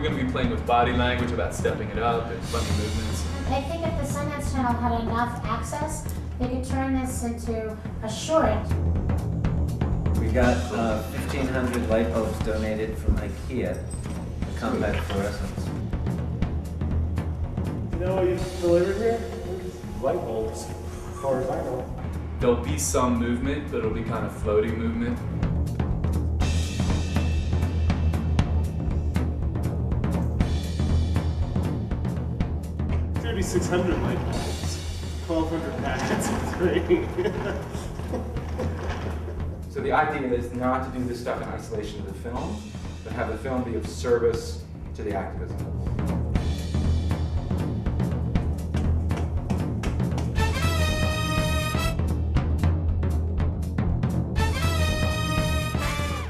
We're going to be playing with body language about stepping it up and funny movements. I think if the Sundance Channel had enough access, they could turn this into a short. We got 1,500 light bulbs donated from IKEA to combat fluorescence. You know what you delivered here? Light bulbs, as far as I know. There'll be some movement, but it'll be kind of floating movement. 3,600 light bulbs, 1,200 packets of 3. So the idea is not to do this stuff in isolation of the film, but have the film be of service to the activism.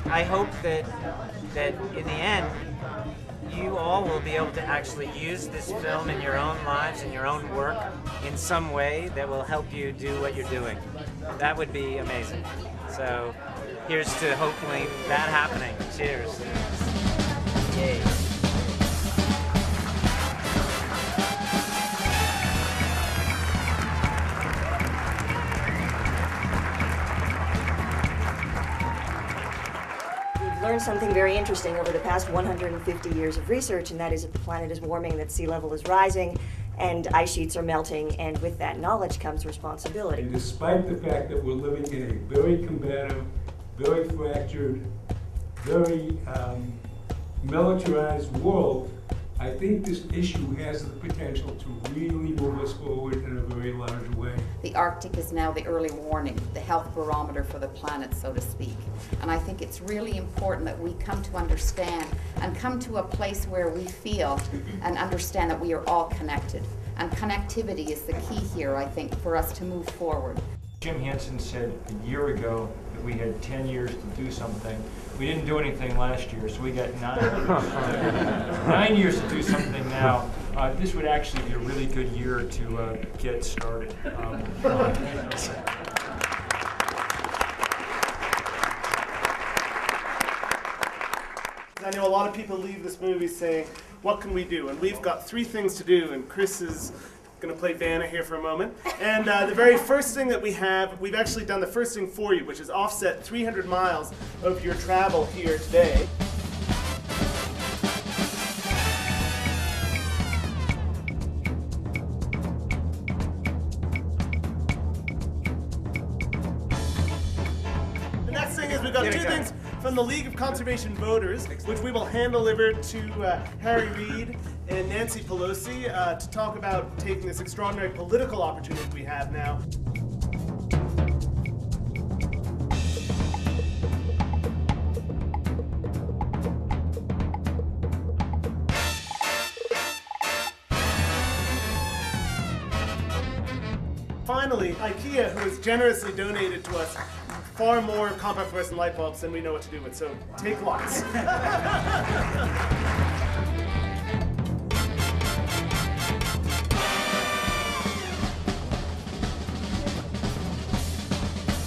I hope that in the end, you all will be able to actually use this film in your own lives, in your own work, in some way that will help you do what you're doing. That would be amazing. So here's to hopefully that happening. Cheers. Yay. Learned something very interesting over the past 150 years of research, and that is that the planet is warming, that sea level is rising, and ice sheets are melting, and with that knowledge comes responsibility. And despite the fact that we're living in a very combative, very fractured, very militarized world, I think this issue has the potential to really move us forward in a very large way. The Arctic is now the early warning, the health barometer for the planet, so to speak. And I think it's really important that we come to understand and come to a place where we feel and understand that we are all connected. And connectivity is the key here, I think, for us to move forward. Jim Henson said a year ago that we had 10 years to do something. We didn't do anything last year, so we got 9 years. 9 years to do something now. This would actually be a really good year to get started. I know a lot of people leave this movie saying, what can we do? And we've got 3 things to do, and Chris is going to play Vanna here for a moment. And the very first thing that we've actually done the first thing for you, which is offset 300 miles of your travel here today. The next thing is we've got 2 things from the League of Conservation Voters, which we will hand deliver to Harry Reid and Nancy Pelosi to talk about taking this extraordinary political opportunity we have now. Finally, IKEA, who has generously donated to us far more compact fluorescent light bulbs than we know what to do with, so take lots.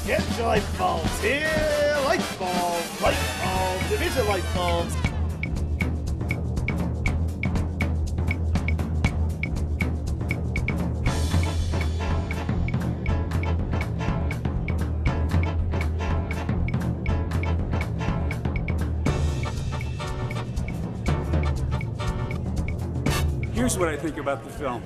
Get your light bulbs here, light bulbs, division light bulbs. Here's what I think about the film.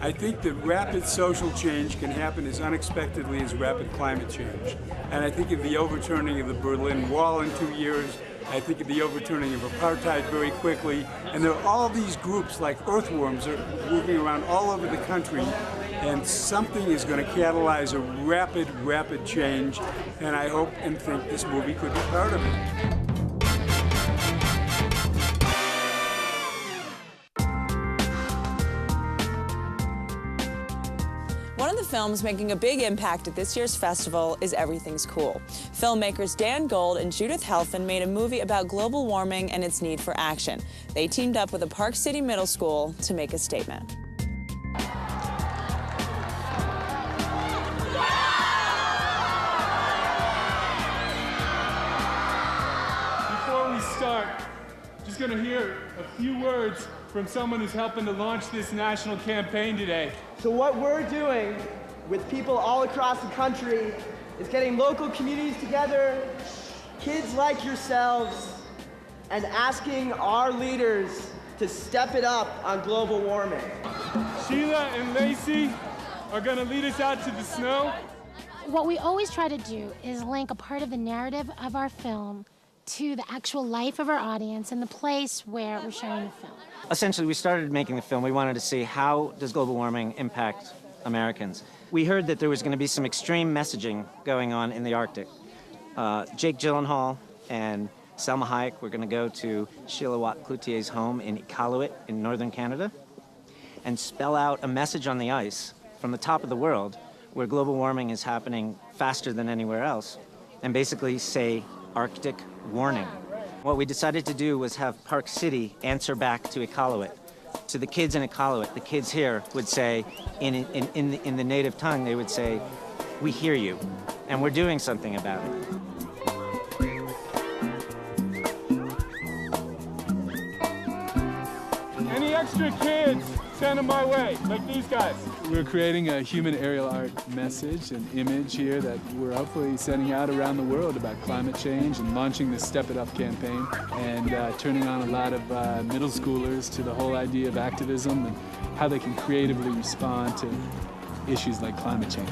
I think that rapid social change can happen as unexpectedly as rapid climate change. And I think of the overturning of the Berlin Wall in 2 years. I think of the overturning of apartheid very quickly. And there are all these groups like earthworms are moving around all over the country. And something is going to catalyze a rapid change. And I hope and think this movie could be part of it. One of the films making a big impact at this year's festival is Everything's Cool. Filmmakers Dan Gold and Judith Helfand made a movie about global warming and its need for action. They teamed up with a Park City middle school to make a statement. Before we start, Just gonna hear a few words from someone who's helping to launch this national campaign today. So what we're doing with people all across the country is getting local communities together, kids like yourselves, and asking our leaders to step it up on global warming. Sheila and Lacey are gonna lead us out to the snow. What we always try to do is link a part of the narrative of our film to the actual life of our audience and the place where we're showing the film. Essentially, we started making the film. We wanted to see how does global warming impact Americans. We heard that there was going to be some extreme messaging going on in the Arctic. Jake Gyllenhaal and Selma Hayek were going to go to Sheila Watt-Cloutier's home in Iqaluit in northern Canada and spell out a message on the ice from the top of the world where global warming is happening faster than anywhere else, and basically say Arctic warning. What we decided to do was have Park City answer back to Iqaluit. To the kids in Iqaluit, the kids here would say, in the native tongue, they would say, "We hear you, and we're doing something about it." Any extra kids, send them my way, like these guys. We're creating a human aerial art message, an image here that we're hopefully sending out around the world about climate change and launching the Step It Up campaign and turning on a lot of middle schoolers to the whole idea of activism and how they can creatively respond to issues like climate change.